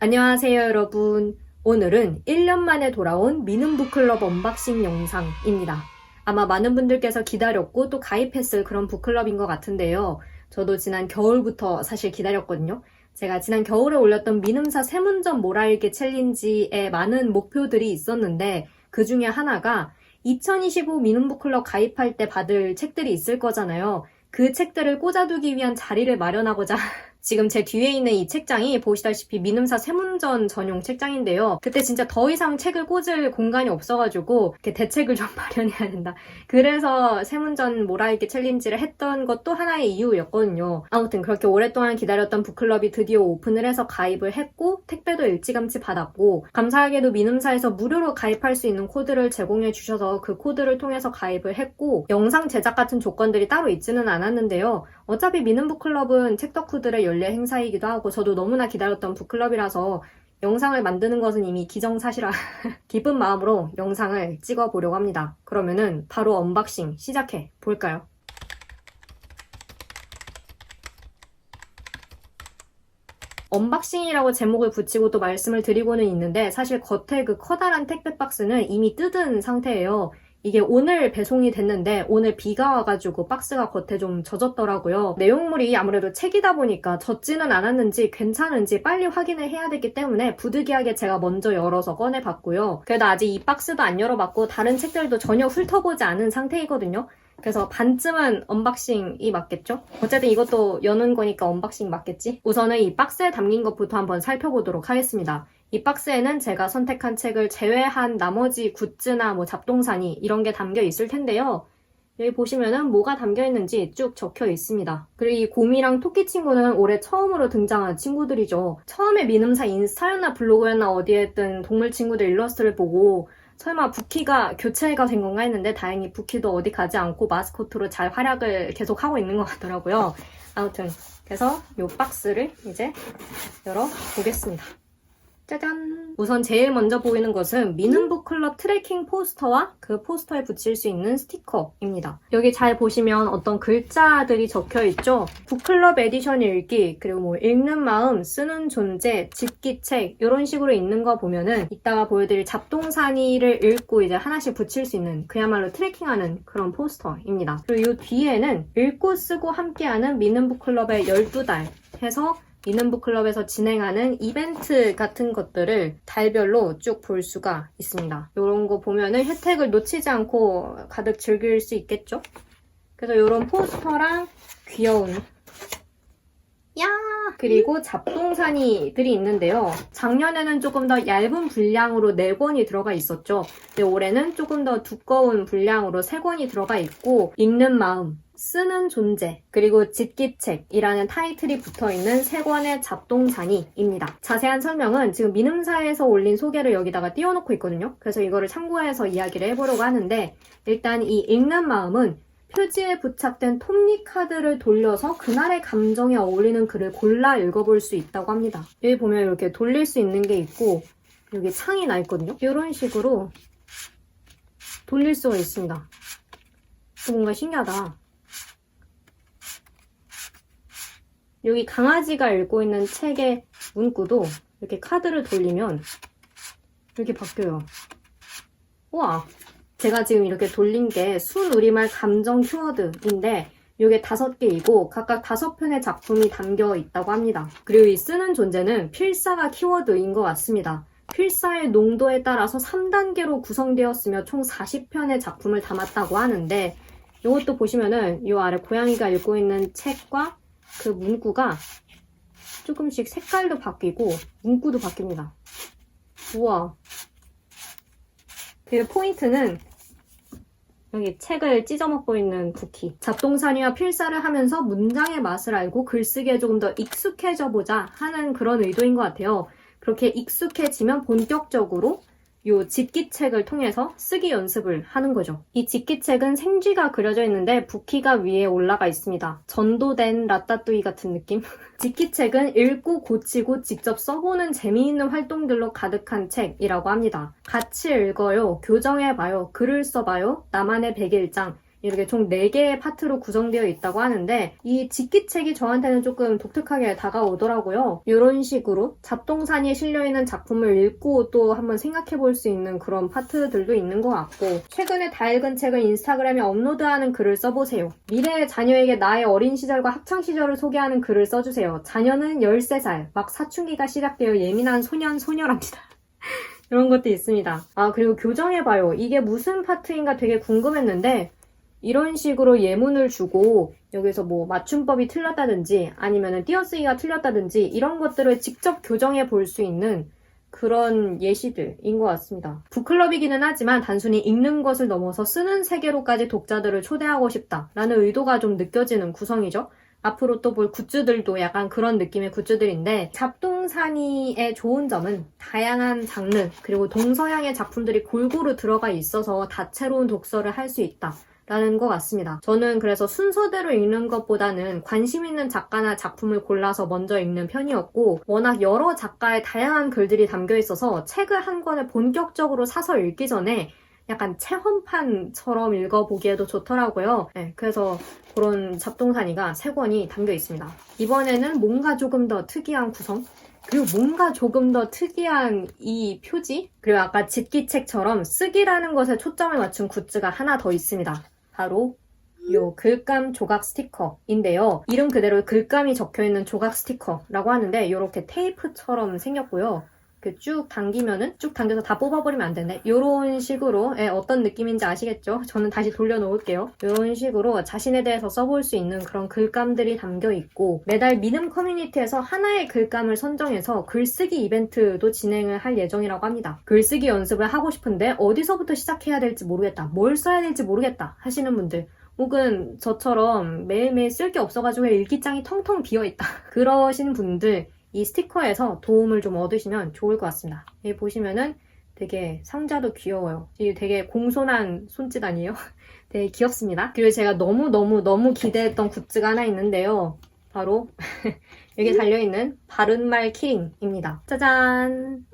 안녕하세요, 여러분. 오늘은 1년 만에 돌아온 미는북클럽 언박싱 영상입니다. 아마 많은 분들께서 기다렸고 또 가입했을 그런 북클럽인 것 같은데요. 저도 지난 겨울부터 사실 기다렸거든요. 제가 지난 겨울에 올렸던 미능사 세문점 몰아읽기 챌린지에 많은 목표들이 있었는데 그 중에 하나가 2025 미는북클럽 가입할 때 받을 책들이 있을 거잖아요. 그 책들을 꽂아두기 위한 자리를 마련하고자 지금 제 뒤에 있는 이 책장이 보시다시피 미능사 세문전 전용 책장인데요. 그때 진짜 더 이상 책을 꽂을 공간이 없어가지고 이렇게 대책을 좀 마련해야 된다. 그래서 세문전 몰아읽기 챌린지를 했던 것도 하나의 이유였거든요. 아무튼 그렇게 오랫동안 기다렸던 북클럽이 드디어 오픈을 해서 가입을 했고 택배도 일찌감치 받았고 감사하게도 미능사에서 무료로 가입할 수 있는 코드를 제공해 주셔서 그 코드를 통해서 가입을 했고 영상 제작 같은 조건들이 따로 있지는 않았는데요. 어차피 미는북클럽은 책덕후들의 연례 행사이기도 하고 저도 너무나 기다렸던 북클럽이라서 영상을 만드는 것은 이미 기정사실화 기쁜 마음으로 영상을 찍어보려고 합니다. 그러면은 바로 언박싱 시작해 볼까요? 언박싱이라고 제목을 붙이고 또 말씀을 드리고는 있는데 사실 겉에 그 커다란 택배 박스는 이미 뜯은 상태예요. 이게 오늘 배송이 됐는데 오늘 비가 와가지고 박스가 겉에 좀 젖었더라고요. 내용물이 아무래도 책이다 보니까 젖지는 않았는지 괜찮은지 빨리 확인을 해야 되기 때문에 부득이하게 제가 먼저 열어서 꺼내봤고요. 그래도 아직 이 박스도 안 열어봤고 다른 책들도 전혀 훑어보지 않은 상태이거든요. 그래서 반쯤은 언박싱이 맞겠죠? 어쨌든 이것도 여는 거니까 언박싱 맞겠지? 우선은 이 박스에 담긴 것부터 한번 살펴보도록 하겠습니다. 이 박스에는 제가 선택한 책을 제외한 나머지 굿즈나 뭐 잡동사니 이런 게 담겨 있을 텐데요. 여기 보시면은 뭐가 담겨 있는지 쭉 적혀 있습니다. 그리고 이 곰이랑 토끼 친구는 올해 처음으로 등장한 친구들이죠. 처음에 미능사 인스타였나 블로그였나 어디에든 동물 친구들 일러스트를 보고 설마 부키가 교체가 된 건가 했는데 다행히 부키도 어디 가지 않고 마스코트로 잘 활약을 계속 하고 있는 것 같더라고요. 아무튼 그래서 이 박스를 이제 열어보겠습니다. 짜잔! 우선 제일 먼저 보이는 것은 미는북클럽 트래킹 포스터와 그 포스터에 붙일 수 있는 스티커입니다. 여기 잘 보시면 어떤 글자들이 적혀있죠? 북클럽 에디션 읽기, 그리고 뭐 읽는 마음, 쓰는 존재, 집기책 이런 식으로 있는 거 보면은 이따가 보여드릴 잡동사니를 읽고 이제 하나씩 붙일 수 있는 그야말로 트래킹하는 그런 포스터입니다. 그리고 이 뒤에는 읽고 쓰고 함께하는 미는북클럽의 12달 해서 미는북클럽에서 진행하는 이벤트 같은 것들을 달별로 쭉 볼 수가 있습니다. 이런 거 보면은 혜택을 놓치지 않고 가득 즐길 수 있겠죠? 그래서 이런 포스터랑 귀여운 그리고 잡동사니들이 있는데요. 작년에는 조금 더 얇은 분량으로 4권이 들어가 있었죠. 근데 올해는 조금 더 두꺼운 분량으로 3권이 들어가 있고 읽는 마음, 쓰는 존재, 그리고 집기책이라는 타이틀이 붙어있는 3권의 잡동사니입니다. 자세한 설명은 지금 미능사에서 올린 소개를 여기다가 띄워놓고 있거든요. 그래서 이거를 참고해서 이야기를 해보려고 하는데 일단 이 읽는 마음은 표지에 부착된 톱니 카드를 돌려서 그날의 감정에 어울리는 글을 골라 읽어볼 수 있다고 합니다. 여기 보면 이렇게 돌릴 수 있는 게 있고 여기 창이 나 있거든요. 이런 식으로 돌릴 수가 있습니다. 뭔가 신기하다. 여기 강아지가 읽고 있는 책의 문구도 이렇게 카드를 돌리면 이렇게 바뀌어요. 우와! 제가 지금 이렇게 돌린 게 순우리말 감정 키워드인데 이게 5개이고 각각 5편의 작품이 담겨 있다고 합니다. 그리고 이 쓰는 존재는 필사가 키워드인 것 같습니다. 필사의 농도에 따라서 3단계로 구성되었으며 총 40편의 작품을 담았다고 하는데 이것도 보시면은 이 아래 고양이가 읽고 있는 책과 그 문구가 조금씩 색깔도 바뀌고 문구도 바뀝니다. 우와! 그리고 포인트는 여기 책을 찢어먹고 있는 부키. 잡동사니와 필사를 하면서 문장의 맛을 알고 글쓰기에 조금 더 익숙해져 보자 하는 그런 의도인 것 같아요. 그렇게 익숙해지면 본격적으로 이 집기책을 통해서 쓰기 연습을 하는 거죠. 이 집기책은 생쥐가 그려져 있는데 부키가 위에 올라가 있습니다. 전도된 라따뚜이 같은 느낌? 집기책은 읽고 고치고 직접 써보는 재미있는 활동들로 가득한 책이라고 합니다. 같이 읽어요, 교정해봐요, 글을 써봐요, 나만의 100일장 이렇게 총 4개의 파트로 구성되어 있다고 하는데 이 직기책이 저한테는 조금 독특하게 다가오더라고요. 이런 식으로 잡동사니에 실려있는 작품을 읽고 또 한번 생각해 볼 수 있는 그런 파트들도 있는 것 같고 최근에 다 읽은 책을 인스타그램에 업로드하는 글을 써보세요. 미래의 자녀에게 나의 어린 시절과 학창시절을 소개하는 글을 써주세요. 자녀는 13살, 막 사춘기가 시작되어 예민한 소년랍니다. 이런 것도 있습니다. 그리고 교정해봐요. 이게 무슨 파트인가 되게 궁금했는데 이런 식으로 예문을 주고 여기서 뭐 맞춤법이 틀렸다든지 아니면 띄어쓰기가 틀렸다든지 이런 것들을 직접 교정해 볼 수 있는 그런 예시들인 것 같습니다. 북클럽이기는 하지만 단순히 읽는 것을 넘어서 쓰는 세계로까지 독자들을 초대하고 싶다라는 의도가 좀 느껴지는 구성이죠. 앞으로 또 볼 굿즈들도 약간 그런 느낌의 굿즈들인데 잡동사니의 좋은 점은 다양한 장르 그리고 동서양의 작품들이 골고루 들어가 있어서 다채로운 독서를 할 수 있다. 라는 것 같습니다. 저는 그래서 순서대로 읽는 것보다는 관심 있는 작가나 작품을 골라서 먼저 읽는 편이었고 워낙 여러 작가의 다양한 글들이 담겨 있어서 책을 한 권을 본격적으로 사서 읽기 전에 약간 체험판처럼 읽어보기에도 좋더라고요. 네, 그래서 그런 잡동사니가 3권이 담겨 있습니다. 이번에는 뭔가 조금 더 특이한 구성 그리고 뭔가 조금 더 특이한 이 표지 그리고 아까 집기책처럼 쓰기라는 것에 초점을 맞춘 굿즈가 하나 더 있습니다. 바로 요 글감 조각 스티커인데요. 이름 그대로 글감이 적혀있는 조각 스티커라고 하는데 이렇게 테이프처럼 생겼고요. 쭉 당기면은 쭉 당겨서 다 뽑아버리면 안 되네. 이런 식으로 어떤 느낌인지 아시겠죠? 저는 다시 돌려놓을게요. 이런 식으로 자신에 대해서 써볼 수 있는 그런 글감들이 담겨 있고 매달 미름 커뮤니티에서 하나의 글감을 선정해서 글쓰기 이벤트도 진행을 할 예정이라고 합니다. 글쓰기 연습을 하고 싶은데 어디서부터 시작해야 될지 모르겠다. 뭘 써야 될지 모르겠다 하시는 분들 혹은 저처럼 매일매일 쓸 게 없어가지고 일기장이 텅텅 비어있다. 그러신 분들 이 스티커에서 도움을 좀 얻으시면 좋을 것 같습니다. 여기 보시면은 되게 상자도 귀여워요. 이게 되게 공손한 손짓 아니에요? 되게 귀엽습니다. 그리고 제가 너무 기대했던 굿즈가 하나 있는데요. 바로 여기 달려있는 바른말 키링입니다. 짜잔!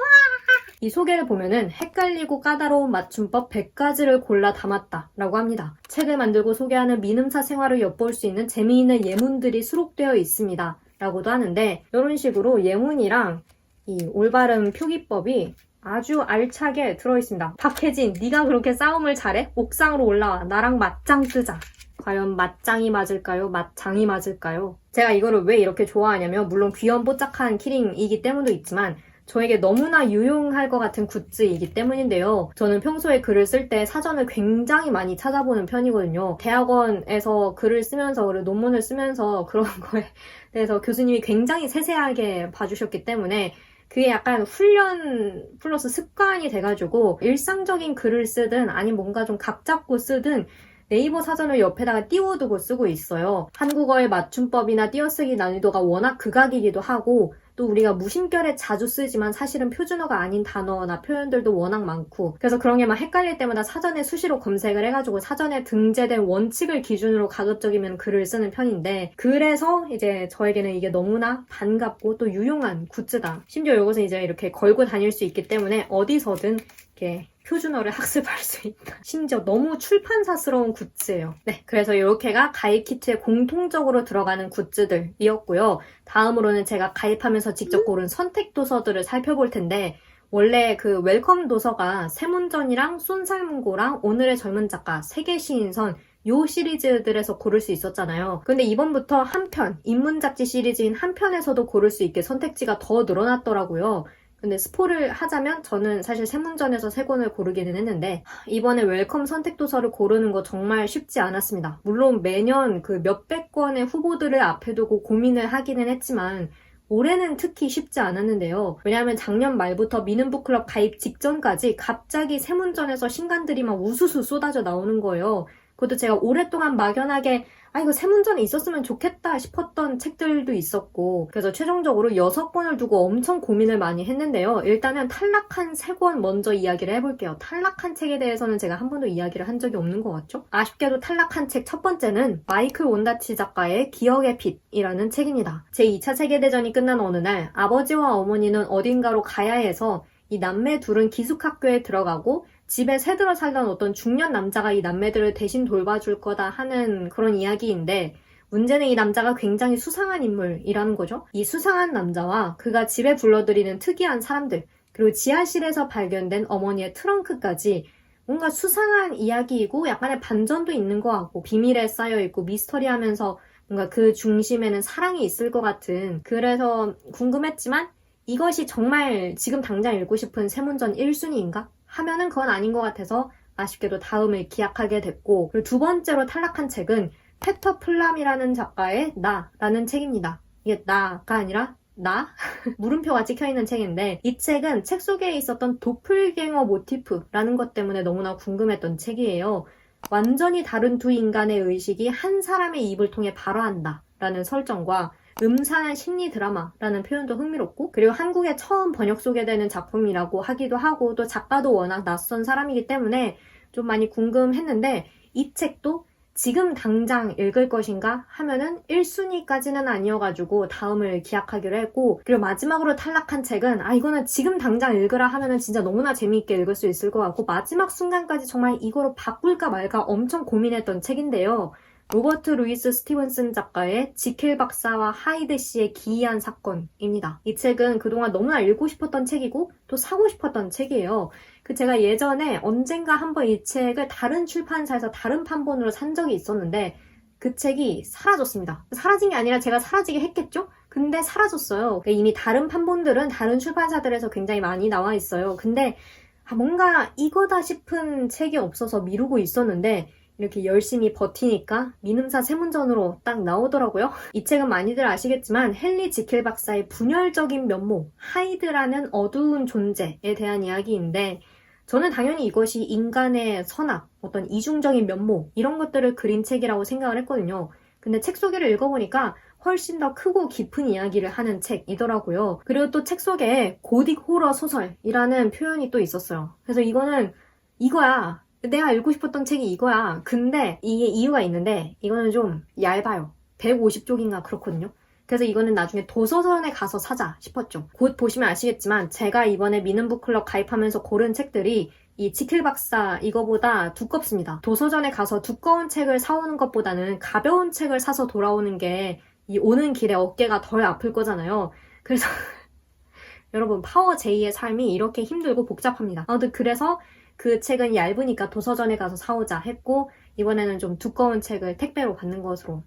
이 소개를 보면은 헷갈리고 까다로운 맞춤법 100가지를 골라 담았다 라고 합니다. 책을 만들고 소개하는 미음사 생활을 엿볼 수 있는 재미있는 예문들이 수록되어 있습니다. 라고도 하는데 이런 식으로 예문이랑 이 올바른 표기법이 아주 알차게 들어있습니다. 박혜진, 네가 그렇게 싸움을 잘해? 옥상으로 올라와. 나랑 맞짱 뜨자. 과연 맞짱이 맞을까요? 맞장이 맞을까요? 제가 이거를 왜 이렇게 좋아하냐면 물론 귀염뽀짝한 키링이기 때문도 있지만 저에게 너무나 유용할 것 같은 굿즈이기 때문인데요. 저는 평소에 글을 쓸 때 사전을 굉장히 많이 찾아보는 편이거든요. 대학원에서 글을 쓰면서, 그리고 논문을 쓰면서 그런 거에 대해서 교수님이 굉장히 세세하게 봐주셨기 때문에 그게 약간 훈련 플러스 습관이 돼가지고 일상적인 글을 쓰든 아니면 뭔가 좀 각 잡고 쓰든 네이버 사전을 옆에다가 띄워두고 쓰고 있어요. 한국어의 맞춤법이나 띄어쓰기 난이도가 워낙 극악이기도 하고 또 우리가 무심결에 자주 쓰지만 사실은 표준어가 아닌 단어나 표현들도 워낙 많고 그래서 그런 게 막 헷갈릴 때마다 사전에 수시로 검색을 해가지고 사전에 등재된 원칙을 기준으로 가급적이면 글을 쓰는 편인데 그래서 이제 저에게는 이게 너무나 반갑고 또 유용한 굿즈다. 심지어 이것은 이제 이렇게 걸고 다닐 수 있기 때문에 어디서든 이렇게 표준어를 학습할 수 있다. 심지어 너무 출판사스러운 굿즈예요. 네, 그래서 이렇게가 가입 키트에 공통적으로 들어가는 굿즈들이었고요. 다음으로는 제가 가입하면서 직접 고른 선택 도서들을 살펴볼 텐데 원래 그 웰컴 도서가 세문전이랑 쏜살문고랑 오늘의 젊은 작가, 세계 시인선 요 시리즈들에서 고를 수 있었잖아요. 근데 이번부터 한 편, 인문잡지 시리즈인 한 편에서도 고를 수 있게 선택지가 더 늘어났더라고요. 근데 스포를 하자면 저는 사실 세문전에서 3권을 고르기는 했는데 이번에 웰컴 선택도서를 고르는 거 정말 쉽지 않았습니다. 물론 매년 그 몇백 권의 후보들을 앞에 두고 고민을 하기는 했지만 올해는 특히 쉽지 않았는데요. 왜냐하면 작년 말부터 미는북클럽 가입 직전까지 갑자기 세문전에서 신간들이 막 우수수 쏟아져 나오는 거예요. 그것도 제가 오랫동안 막연하게 이거 세문전에 있었으면 좋겠다 싶었던 책들도 있었고 그래서 최종적으로 6권을 두고 엄청 고민을 많이 했는데요. 일단은 탈락한 3권 먼저 이야기를 해볼게요. 탈락한 책에 대해서는 제가 한 번도 이야기를 한 적이 없는 것 같죠? 아쉽게도 탈락한 책 첫 번째는 마이클 온다치 작가의 기억의 빛이라는 책입니다. 제2차 세계대전이 끝난 어느 날 아버지와 어머니는 어딘가로 가야 해서 이 남매 둘은 기숙학교에 들어가고 집에 새들어 살던 어떤 중년 남자가 이 남매들을 대신 돌봐줄 거다 하는 그런 이야기인데 문제는 이 남자가 굉장히 수상한 인물이라는 거죠. 이 수상한 남자와 그가 집에 불러들이는 특이한 사람들, 그리고 지하실에서 발견된 어머니의 트렁크까지 뭔가 수상한 이야기이고 약간의 반전도 있는 것 같고 비밀에 쌓여있고 미스터리하면서 뭔가 그 중심에는 사랑이 있을 것 같은, 그래서 궁금했지만 이것이 정말 지금 당장 읽고 싶은 세문전 1순위인가? 하면은 그건 아닌 것 같아서 아쉽게도 다음을 기약하게 됐고, 그리고 두 번째로 탈락한 책은 페터 플람이라는 작가의 나라는 책입니다. 이게 나가 아니라 나? 물음표가 찍혀있는 책인데 이 책은 책 속에 있었던 도플갱어 모티프라는 것 때문에 너무나 궁금했던 책이에요. 완전히 다른 두 인간의 의식이 한 사람의 입을 통해 발화한다 라는 설정과 음산한 심리 드라마라는 표현도 흥미롭고, 그리고 한국에 처음 번역 소개되는 작품이라고 하기도 하고 또 작가도 워낙 낯선 사람이기 때문에 좀 많이 궁금했는데 이 책도 지금 당장 읽을 것인가 하면은 1순위까지는 아니어가지고 다음을 기약하기로 했고, 그리고 마지막으로 탈락한 책은 이거는 지금 당장 읽으라 하면은 진짜 너무나 재미있게 읽을 수 있을 것 같고 마지막 순간까지 정말 이거로 바꿀까 말까 엄청 고민했던 책인데요. 로버트 루이스 스티븐슨 작가의 지켈 박사와 하이드 씨의 기이한 사건입니다. 이 책은 그동안 너무나 읽고 싶었던 책이고 또 사고 싶었던 책이에요. 제가 예전에 언젠가 한번 이 책을 다른 출판사에서 다른 판본으로 산 적이 있었는데 그 책이 사라졌습니다. 사라진 게 아니라 제가 사라지게 했겠죠? 근데 사라졌어요. 이미 다른 판본들은 다른 출판사들에서 굉장히 많이 나와 있어요. 근데 뭔가 이거다 싶은 책이 없어서 미루고 있었는데 이렇게 열심히 버티니까 민음사 세문전으로 딱 나오더라고요. 이 책은 많이들 아시겠지만 헨리 지켈 박사의 분열적인 면모, 하이드라는 어두운 존재에 대한 이야기인데 저는 당연히 이것이 인간의 선악, 어떤 이중적인 면모 이런 것들을 그린 책이라고 생각을 했거든요. 근데 책 소개를 읽어보니까 훨씬 더 크고 깊은 이야기를 하는 책이더라고요. 그리고 또 책 속에 고딕 호러 소설이라는 표현이 또 있었어요. 그래서 이거는 이거야. 내가 읽고 싶었던 책이 이거야. 근데 이게 이유가 있는데 이거는 좀 얇아요. 150쪽인가 그렇거든요. 그래서 이거는 나중에 도서관에 가서 사자 싶었죠. 곧 보시면 아시겠지만 제가 이번에 미는북클럽 가입하면서 고른 책들이 이 지켈 박사 이거보다 두껍습니다. 도서관에 가서 두꺼운 책을 사오는 것보다는 가벼운 책을 사서 돌아오는 게 이 오는 길에 어깨가 덜 아플 거잖아요. 그래서 여러분 파워 J의 삶이 이렇게 힘들고 복잡합니다. 아무튼 그래서 그 책은 얇으니까 도서관에 가서 사오자 했고 이번에는 좀 두꺼운 책을 택배로 받는 것으로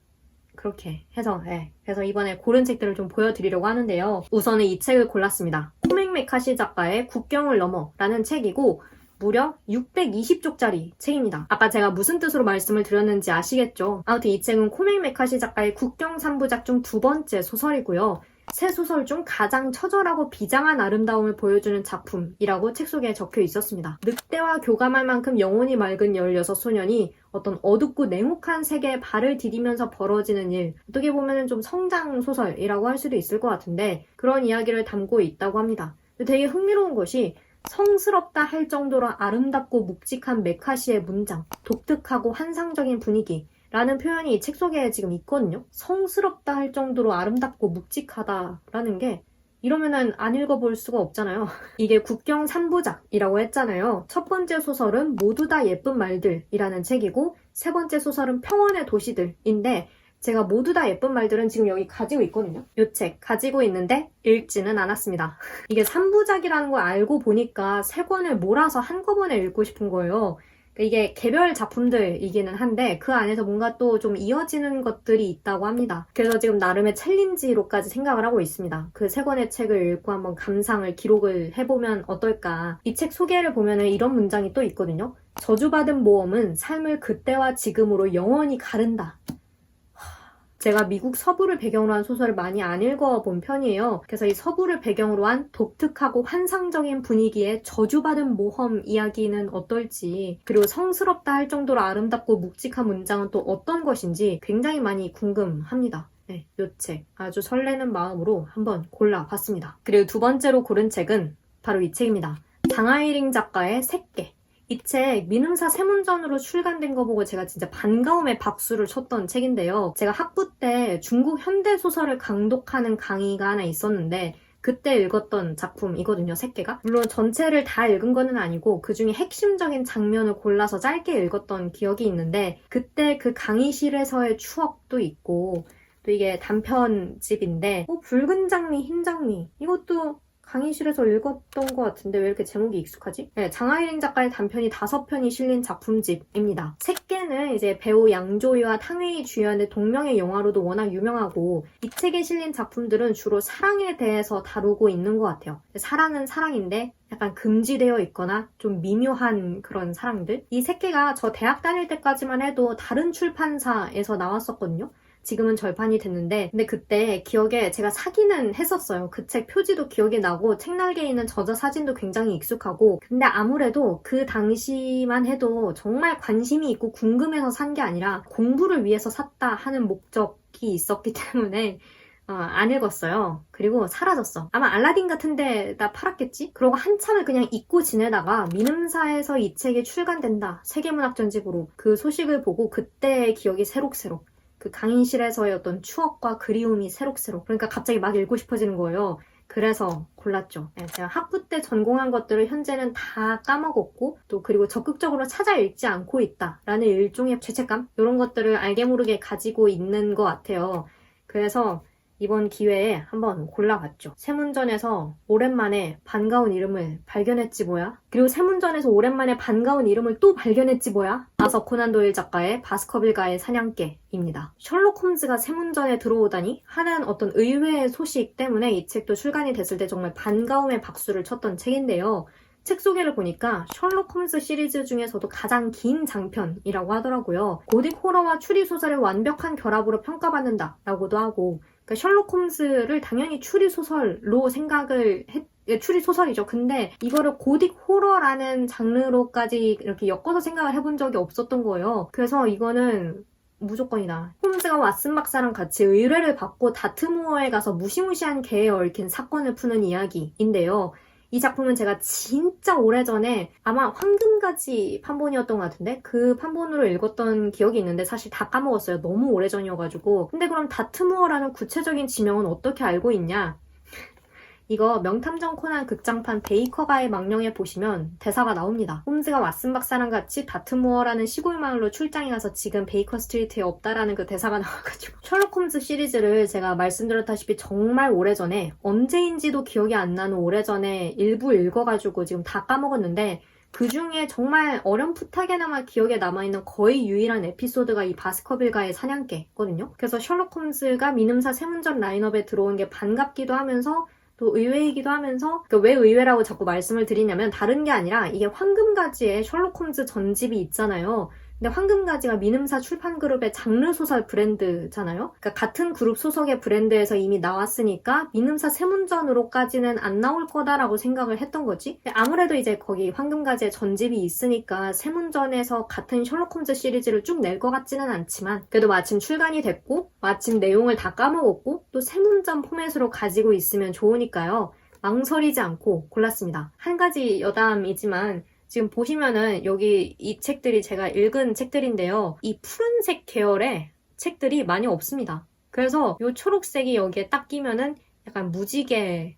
그렇게 해서 그래서 이번에 고른 책들을 좀 보여드리려고 하는데요. 우선은 이 책을 골랐습니다. 코맥 메카시 작가의 국경을 넘어라는 책이고 무려 620쪽짜리 책입니다. 아까 제가 무슨 뜻으로 말씀을 드렸는지 아시겠죠? 아무튼 이 책은 코맥 메카시 작가의 국경 3부작 중 두 번째 소설이고요. 새 소설 중 가장 처절하고 비장한 아름다움을 보여주는 작품이라고 책 속에 적혀 있었습니다. 늑대와 교감할 만큼 영혼이 맑은 16소년이 어떤 어둡고 냉혹한 세계에 발을 디디면서 벌어지는 일, 어떻게 보면 좀 성장 소설이라고 할 수도 있을 것 같은데 그런 이야기를 담고 있다고 합니다. 되게 흥미로운 것이 성스럽다 할 정도로 아름답고 묵직한 메카시의 문장, 독특하고 환상적인 분위기 라는 표현이 이 책 속에 지금 있거든요. 성스럽다 할 정도로 아름답고 묵직하다라는 게 이러면은 안 읽어볼 수가 없잖아요. 이게 국경 3부작이라고 했잖아요. 첫 번째 소설은 모두 다 예쁜 말들이라는 책이고 세 번째 소설은 평원의 도시들인데 제가 모두 다 예쁜 말들은 지금 여기 가지고 있거든요. 이 책 가지고 있는데 읽지는 않았습니다. 이게 3부작이라는 걸 알고 보니까 세 권을 몰아서 한꺼번에 읽고 싶은 거예요. 이게 개별 작품들이기는 한데 그 안에서 뭔가 또 좀 이어지는 것들이 있다고 합니다. 그래서 지금 나름의 챌린지로까지 생각을 하고 있습니다. 그 세 권의 책을 읽고 한번 감상을 기록을 해보면 어떨까. 이 책 소개를 보면은 이런 문장이 또 있거든요. 저주받은 모험은 삶을 그때와 지금으로 영원히 가른다. 제가 미국 서부를 배경으로 한 소설을 많이 안 읽어본 편이에요. 그래서 이 서부를 배경으로 한 독특하고 환상적인 분위기의 저주받은 모험 이야기는 어떨지, 그리고 성스럽다 할 정도로 아름답고 묵직한 문장은 또 어떤 것인지 굉장히 많이 궁금합니다. 이 책 아주 설레는 마음으로 한번 골라봤습니다. 그리고 두 번째로 고른 책은 바로 이 책입니다. 장하이링 작가의 새끼. 이 책 민음사 세문전으로 출간된 거 보고 제가 진짜 반가움에 박수를 쳤던 책인데요. 제가 학부 때 중국 현대소설을 강독하는 강의가 하나 있었는데 그때 읽었던 작품이거든요, 3개가. 물론 전체를 다 읽은 거는 아니고 그중에 핵심적인 장면을 골라서 짧게 읽었던 기억이 있는데 그때 그 강의실에서의 추억도 있고 또 이게 단편집인데 붉은 장미, 흰 장미 이것도 강의실에서 읽었던 것 같은데 왜 이렇게 제목이 익숙하지? 네, 장하이링 작가의 단편이 5편이 실린 작품집입니다. 3개는 이제 배우 양조위와 탕웨이 주연의 동명의 영화로도 워낙 유명하고 이 책에 실린 작품들은 주로 사랑에 대해서 다루고 있는 것 같아요. 사랑은 사랑인데 약간 금지되어 있거나 좀 미묘한 그런 사랑들. 이 3개가 저 대학 다닐 때까지만 해도 다른 출판사에서 나왔었거든요. 지금은 절판이 됐는데 근데 그때 기억에 제가 사기는 했었어요. 그 책 표지도 기억이 나고 책날개에 있는 저자 사진도 굉장히 익숙하고 근데 아무래도 그 당시만 해도 정말 관심이 있고 궁금해서 산 게 아니라 공부를 위해서 샀다 하는 목적이 있었기 때문에 안 읽었어요. 그리고 사라졌어. 아마 알라딘 같은 데다 팔았겠지? 그러고 한참을 그냥 잊고 지내다가 민음사에서 이 책이 출간된다. 세계문학전집으로 그 소식을 보고 그때의 기억이 새록새록 그 강의실에서의 어떤 추억과 그리움이 새록새록 그러니까 갑자기 막 읽고 싶어지는 거예요. 그래서 골랐죠. 제가 학부 때 전공한 것들을 현재는 다 까먹었고 또 그리고 적극적으로 찾아 읽지 않고 있다라는 일종의 죄책감 이런 것들을 알게 모르게 가지고 있는 것 같아요. 그래서 이번 기회에 한번 골라봤죠. 세문전에서 오랜만에 반가운 이름을 발견했지 뭐야? 그리고 세문전에서 오랜만에 반가운 이름을 또 발견했지 뭐야? 아서 코난 도일 작가의 바스커빌가의 사냥개입니다. 셜록 홈즈가 세문전에 들어오다니 하는 어떤 의외의 소식 때문에 이 책도 출간이 됐을 때 정말 반가움의 박수를 쳤던 책인데요. 책 소개를 보니까 셜록 홈즈 시리즈 중에서도 가장 긴 장편이라고 하더라고요. 고딕 호러와 추리소설의 완벽한 결합으로 평가받는다라고도 하고 그러니까 셜록 홈즈를 당연히 추리소설로 생각을 추리소설이죠. 근데 이거를 고딕 호러라는 장르로까지 이렇게 엮어서 생각을 해본 적이 없었던 거예요. 그래서 이거는 무조건이다. 홈즈가 왓슨 박사랑 같이 의뢰를 받고 다트무어에 가서 무시무시한 개에 얽힌 사건을 푸는 이야기인데요. 이 작품은 제가 진짜 오래전에 아마 황금가지 판본이었던 것 같은데 그 판본으로 읽었던 기억이 있는데 사실 다 까먹었어요. 너무 오래전이어가지고. 근데 그럼 다트무어라는 구체적인 지명은 어떻게 알고 있냐? 이거 명탐정 코난 극장판 베이커가의 망령에 보시면 대사가 나옵니다. 홈즈가 왓슨 박사랑 같이 다트무어라는 시골 마을로 출장에 가서 지금 베이커 스트리트에 없다라는 그 대사가 나와가지고 셜록 홈즈 시리즈를 제가 말씀드렸다시피 정말 오래전에 언제인지도 기억이 안 나는 오래전에 일부 읽어가지고 지금 다 까먹었는데 그 중에 정말 어렴풋하게나마 기억에 남아있는 거의 유일한 에피소드가 이 바스커빌가의 사냥개거든요. 그래서 셜록 홈즈가 민음사 세문전 라인업에 들어온 게 반갑기도 하면서 또 의외이기도 하면서 왜 의외라고 자꾸 말씀을 드리냐면 다른 게 아니라 이게 황금가지에 셜록 홈즈 전집이 있잖아요. 근데 황금가지가 민음사 출판그룹의 장르소설 브랜드잖아요. 그러니까 같은 그룹 소속의 브랜드에서 이미 나왔으니까 민음사 세문전으로까지는 안 나올 거다라고 생각을 했던 거지. 아무래도 이제 거기 황금가지에 전집이 있으니까 세문전에서 같은 셜록 홈즈 시리즈를 쭉 낼 것 같지는 않지만 그래도 마침 출간이 됐고 마침 내용을 다 까먹었고 또 세문전 포맷으로 가지고 있으면 좋으니까요. 망설이지 않고 골랐습니다. 한 가지 여담이지만 지금 보시면은 여기 이 책들이 제가 읽은 책들인데요. 이 푸른색 계열의 책들이 많이 없습니다. 그래서 이 초록색이 여기에 딱 끼면은 약간 무지개의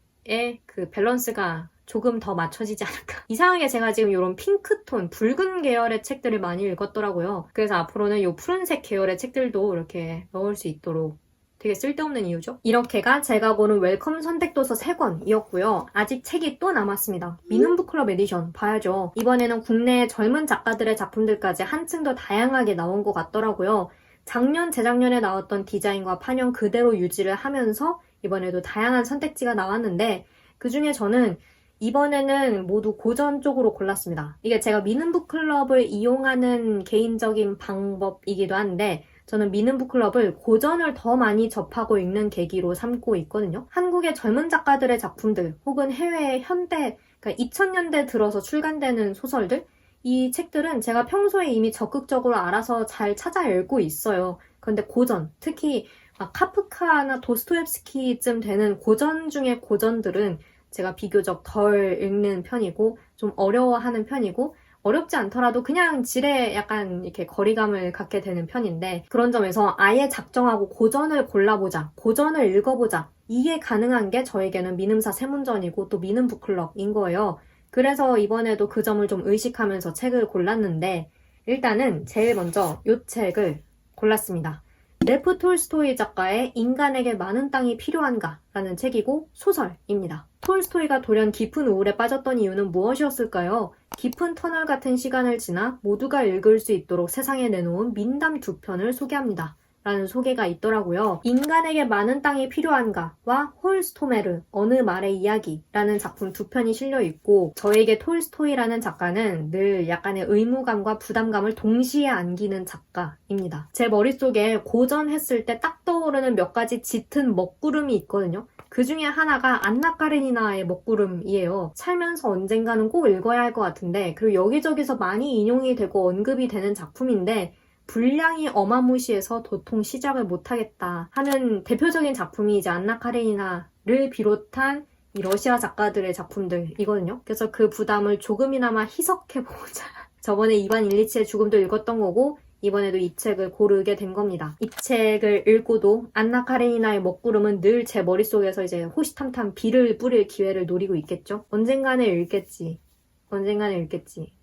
그 밸런스가 조금 더 맞춰지지 않을까. 이상하게 제가 지금 이런 핑크톤, 붉은 계열의 책들을 많이 읽었더라고요. 그래서 앞으로는 이 푸른색 계열의 책들도 이렇게 넣을 수 있도록 되게 쓸데없는 이유죠. 이렇게가 제가 고른 웰컴 선택도서 3권이었고요. 아직 책이 또 남았습니다. 민음북클럽 에디션 봐야죠. 이번에는 국내의 젊은 작가들의 작품들까지 한층 더 다양하게 나온 것 같더라고요. 작년, 재작년에 나왔던 디자인과 판형 그대로 유지를 하면서 이번에도 다양한 선택지가 나왔는데 그중에 저는 이번에는 모두 고전 쪽으로 골랐습니다. 이게 제가 민음북클럽을 이용하는 개인적인 방법이기도 한데 저는 민음북클럽을 고전을 더 많이 접하고 읽는 계기로 삼고 있거든요. 한국의 젊은 작가들의 작품들 혹은 해외의 현대, 그러니까 2000년대 들어서 출간되는 소설들 이 책들은 제가 평소에 이미 적극적으로 알아서 잘 찾아 읽고 있어요. 그런데 고전, 특히 카프카나 도스토옙스키쯤 되는 고전 중의 고전들은 제가 비교적 덜 읽는 편이고 좀 어려워하는 편이고 어렵지 않더라도 그냥 질에 약간 이렇게 거리감을 갖게 되는 편인데, 그런 점에서 아예 작정하고 고전을 골라보자, 고전을 읽어보자, 이게 가능한 게 저에게는 미음사 세문전이고 또 미음 북클럽인 거예요. 그래서 이번에도 그 점을 좀 의식하면서 책을 골랐는데, 일단은 제일 먼저 이 책을 골랐습니다. 레프 톨스토이 작가의 인간에게 많은 땅이 필요한가? 라는 책이고 소설입니다. 톨스토이가 돌연 깊은 우울에 빠졌던 이유는 무엇이었을까요? 깊은 터널 같은 시간을 지나 모두가 읽을 수 있도록 세상에 내놓은 민담 2편을 소개합니다. 라는 소개가 있더라고요. 인간에게 많은 땅이 필요한가와 홀스토메르, 어느 말의 이야기 라는 작품 2편이 실려있고, 저에게 톨스토이라는 작가는 늘 약간의 의무감과 부담감을 동시에 안기는 작가입니다. 제 머릿속에 고전했을 때 딱 떠오르는 몇 가지 짙은 먹구름이 있거든요. 그 중에 하나가 안나 카레니나의 먹구름이에요. 살면서 언젠가는 꼭 읽어야 할 것 같은데, 그리고 여기저기서 많이 인용이 되고 언급이 되는 작품인데, 분량이 어마무시해서 도통 시작을 못하겠다 하는 대표적인 작품이 이제 안나 카레니나를 비롯한 이 러시아 작가들의 작품들이거든요. 그래서 그 부담을 조금이나마 희석해보자. 저번에 이반 일리치의 죽음도 읽었던 거고, 이번에도 이 책을 고르게 된 겁니다. 이 책을 읽고도 안나 카레니나의 먹구름은 늘 제 머릿속에서 이제 호시탐탐 비를 뿌릴 기회를 노리고 있겠죠. 언젠가는 읽겠지.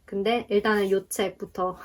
근데 일단은 이 책부터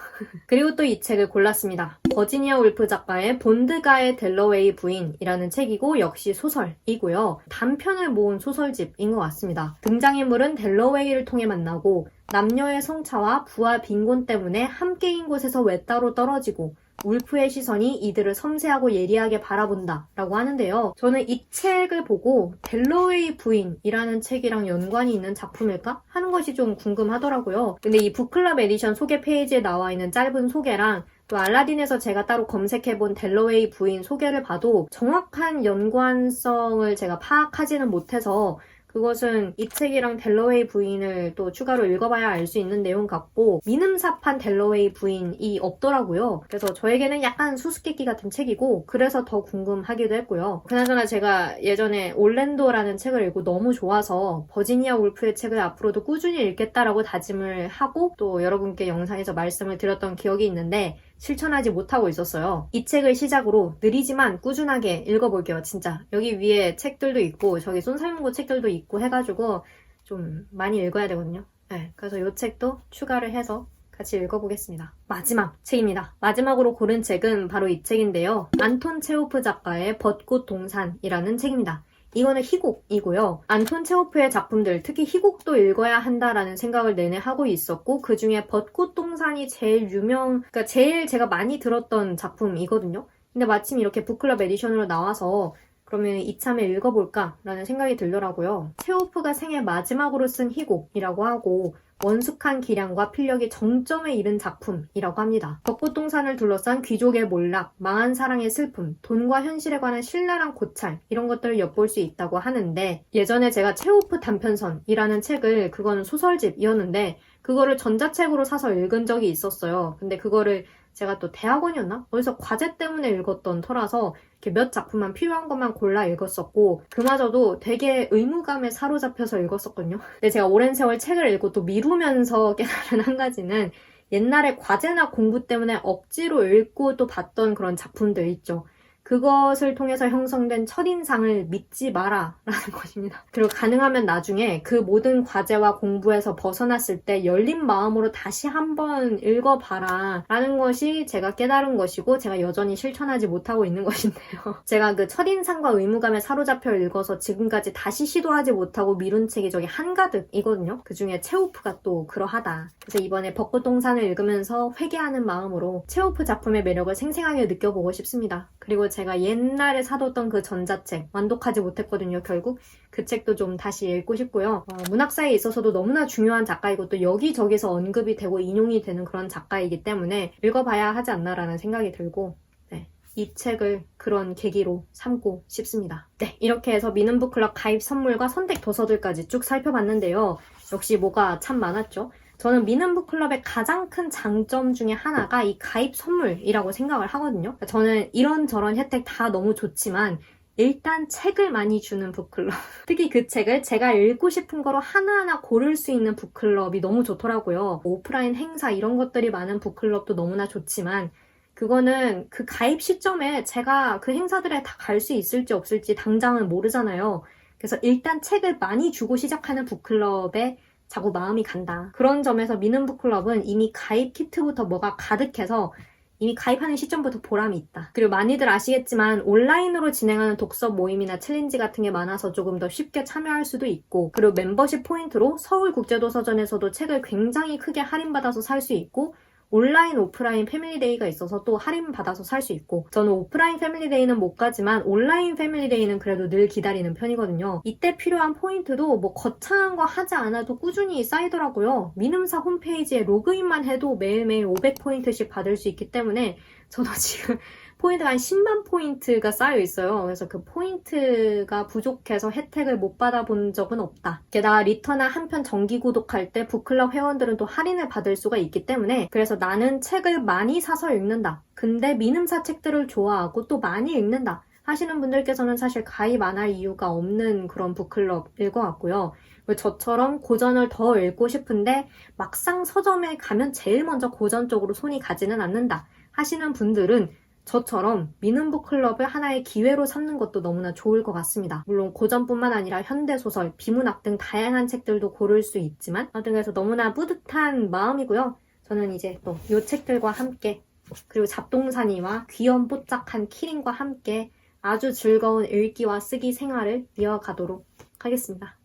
그리고 또 이 책을 골랐습니다. 버지니아 울프 작가의 본드가의 델러웨이 부인이라는 책이고, 역시 소설이고요. 단편을 모은 소설집인 것 같습니다. 등장인물은 델러웨이를 통해 만나고, 남녀의 성차와 부와 빈곤 때문에 함께인 곳에서 외따로 떨어지고, 울프의 시선이 이들을 섬세하고 예리하게 바라본다 라고 하는데요. 저는 이 책을 보고 델러웨이 부인이라는 책이랑 연관이 있는 작품일까? 하는 것이 좀 궁금하더라고요. 근데 이 북클럽 에디션 소개 페이지에 나와 있는 짧은 소개랑 또 알라딘에서 제가 따로 검색해본 델러웨이 부인 소개를 봐도 정확한 연관성을 제가 파악하지는 못해서, 그것은 이 책이랑 델러웨이 부인을 또 추가로 읽어봐야 알 수 있는 내용 같고, 미음사판 델러웨이 부인이 없더라고요. 그래서 저에게는 약간 수수께끼 같은 책이고, 그래서 더 궁금하기도 했고요. 그나저나 제가 예전에 올랜도라는 책을 읽고 너무 좋아서 버지니아 울프의 책을 앞으로도 꾸준히 읽겠다라고 다짐을 하고 또 여러분께 영상에서 말씀을 드렸던 기억이 있는데, 실천하지 못하고 있었어요. 이 책을 시작으로 느리지만 꾸준하게 읽어볼게요, 진짜. 여기 위에 책들도 있고 저기 손살문고 책들도 있고 해가지고 좀 많이 읽어야 되거든요. 네, 그래서 이 책도 추가를 해서 같이 읽어보겠습니다. 마지막 책입니다. 마지막으로 고른 책은 바로 이 책인데요. 안톤 체호프 작가의 벚꽃 동산이라는 책입니다. 이거는 희곡이고요. 안톤 체호프의 작품들, 특히 희곡도 읽어야 한다라는 생각을 내내 하고 있었고, 그 중에 벚꽃 동산이 제일 그러니까 제일 제가 많이 들었던 작품이거든요. 근데 마침 이렇게 북클럽 에디션으로 나와서 그러면 이참에 읽어볼까라는 생각이 들더라고요. 체호프가 생애 마지막으로 쓴 희곡이라고 하고, 원숙한 기량과 필력이 정점에 이른 작품이라고 합니다. 벚꽃동산을 둘러싼 귀족의 몰락, 망한 사랑의 슬픔, 돈과 현실에 관한 신랄한 고찰, 이런 것들을 엿볼 수 있다고 하는데, 예전에 제가 체호프 단편선이라는 책을, 그거는 소설집이었는데 그거를 전자책으로 사서 읽은 적이 있었어요. 근데 그거를 제가 또 대학원이었나? 어디서 과제 때문에 읽었던 터라서 이렇게 몇 작품만 필요한 것만 골라 읽었었고, 그마저도 되게 의무감에 사로잡혀서 읽었었거든요. 근데 제가 오랜 세월 책을 읽고 또 미루면서 깨달은 한 가지는, 옛날에 과제나 공부 때문에 억지로 읽고 또 봤던 그런 작품들 있죠. 그것을 통해서 형성된 첫인상을 믿지 마라 라는 것입니다. 그리고 가능하면 나중에 그 모든 과제와 공부에서 벗어났을 때 열린 마음으로 다시 한번 읽어봐라 라는 것이 제가 깨달은 것이고, 제가 여전히 실천하지 못하고 있는 것인데요. 제가 그 첫인상과 의무감에 사로잡혀 읽어서 지금까지 다시 시도하지 못하고 미룬 책이 저기 한가득이거든요. 그 중에 체호프가 또 그러하다. 그래서 이번에 벚꽃동산을 읽으면서 회개하는 마음으로 체호프 작품의 매력을 생생하게 느껴보고 싶습니다. 그리고 제가 옛날에 사뒀던 그 전자책 완독하지 못했거든요. 결국 그 책도 좀 다시 읽고 싶고요. 문학사에 있어서도 너무나 중요한 작가이고 또 여기저기서 언급이 되고 인용이 되는 그런 작가이기 때문에 읽어봐야 하지 않나라는 생각이 들고, 이 책을 그런 계기로 삼고 싶습니다. 네, 이렇게 해서 미음북클럽 가입 선물과 선택 도서들까지 쭉 살펴봤는데요. 역시 뭐가 참 많았죠. 저는 미음북클럽의 가장 큰 장점 중에 하나가 이 가입 선물이라고 생각을 하거든요. 저는 이런저런 혜택 다 너무 좋지만 일단 책을 많이 주는 북클럽. 특히 그 책을 제가 읽고 싶은 거로 하나하나 고를 수 있는 북클럽이 너무 좋더라고요. 오프라인 행사 이런 것들이 많은 북클럽도 너무나 좋지만 그거는 그 가입 시점에 제가 그 행사들에 다 갈 수 있을지 없을지 당장은 모르잖아요. 그래서 일단 책을 많이 주고 시작하는 북클럽에 자꾸 마음이 간다. 그런 점에서 미는 북클럽은 이미 가입 키트부터 뭐가 가득해서 이미 가입하는 시점부터 보람이 있다. 그리고 많이들 아시겠지만 온라인으로 진행하는 독서 모임이나 챌린지 같은 게 많아서 조금 더 쉽게 참여할 수도 있고, 그리고 멤버십 포인트로 서울국제도서전에서도 책을 굉장히 크게 할인받아서 살 수 있고, 온라인, 오프라인 패밀리데이가 있어서 또 할인받아서 살 수 있고, 저는 오프라인 패밀리데이는 못 가지만 온라인 패밀리데이는 그래도 늘 기다리는 편이거든요. 이때 필요한 포인트도 뭐 거창한 거 하지 않아도 꾸준히 쌓이더라고요. 미음사 홈페이지에 로그인만 해도 매일매일 500포인트씩 받을 수 있기 때문에 저도 지금 포인트가 한 10만 포인트가 쌓여 있어요. 그래서 그 포인트가 부족해서 혜택을 못 받아본 적은 없다. 게다가 리터나 한편 정기 구독할 때 북클럽 회원들은 또 할인을 받을 수가 있기 때문에, 그래서 나는 책을 많이 사서 읽는다. 근데 미음사 책들을 좋아하고 또 많이 읽는다 하시는 분들께서는 사실 가입 안 할 이유가 없는 그런 북클럽일 것 같고요. 저처럼 고전을 더 읽고 싶은데 막상 서점에 가면 제일 먼저 고전 쪽으로 손이 가지는 않는다 하시는 분들은 저처럼 미는 북클럽을 하나의 기회로 삼는 것도 너무나 좋을 것 같습니다. 물론 고전뿐만 아니라 현대소설, 비문학 등 다양한 책들도 고를 수 있지만, 아무튼 그래서 너무나 뿌듯한 마음이고요. 저는 이제 또 이 책들과 함께, 그리고 잡동사니와 귀염뽀짝한 키링과 함께 아주 즐거운 읽기와 쓰기 생활을 이어가도록 하겠습니다.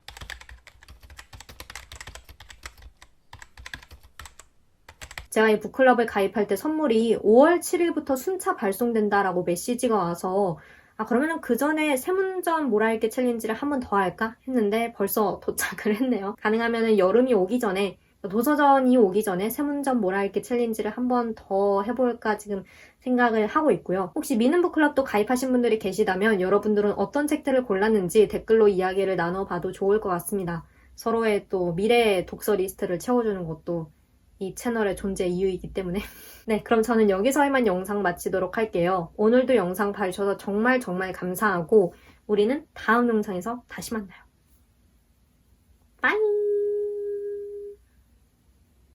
제가 이 북클럽을 가입할 때 선물이 5월 7일부터 순차 발송된다라고 메시지가 와서 그러면은 그 전에 세문전 몰아읽기 챌린지를 한 번 더 할까 했는데 벌써 도착을 했네요. 가능하면은 여름이 오기 전에, 도서전이 오기 전에 세문전 몰아읽기 챌린지를 한 번 더 해볼까 지금 생각을 하고 있고요. 혹시 미는 북클럽도 가입하신 분들이 계시다면 여러분들은 어떤 책들을 골랐는지 댓글로 이야기를 나눠봐도 좋을 것 같습니다. 서로의 또 미래의 독서 리스트를 채워주는 것도 이 채널의 존재 이유이기 때문에. 네, 그럼 저는 여기서 이만 영상 마치도록 할게요. 오늘도 영상 봐주셔서 정말 감사하고 우리는 다음 영상에서 다시 만나요. 빠이!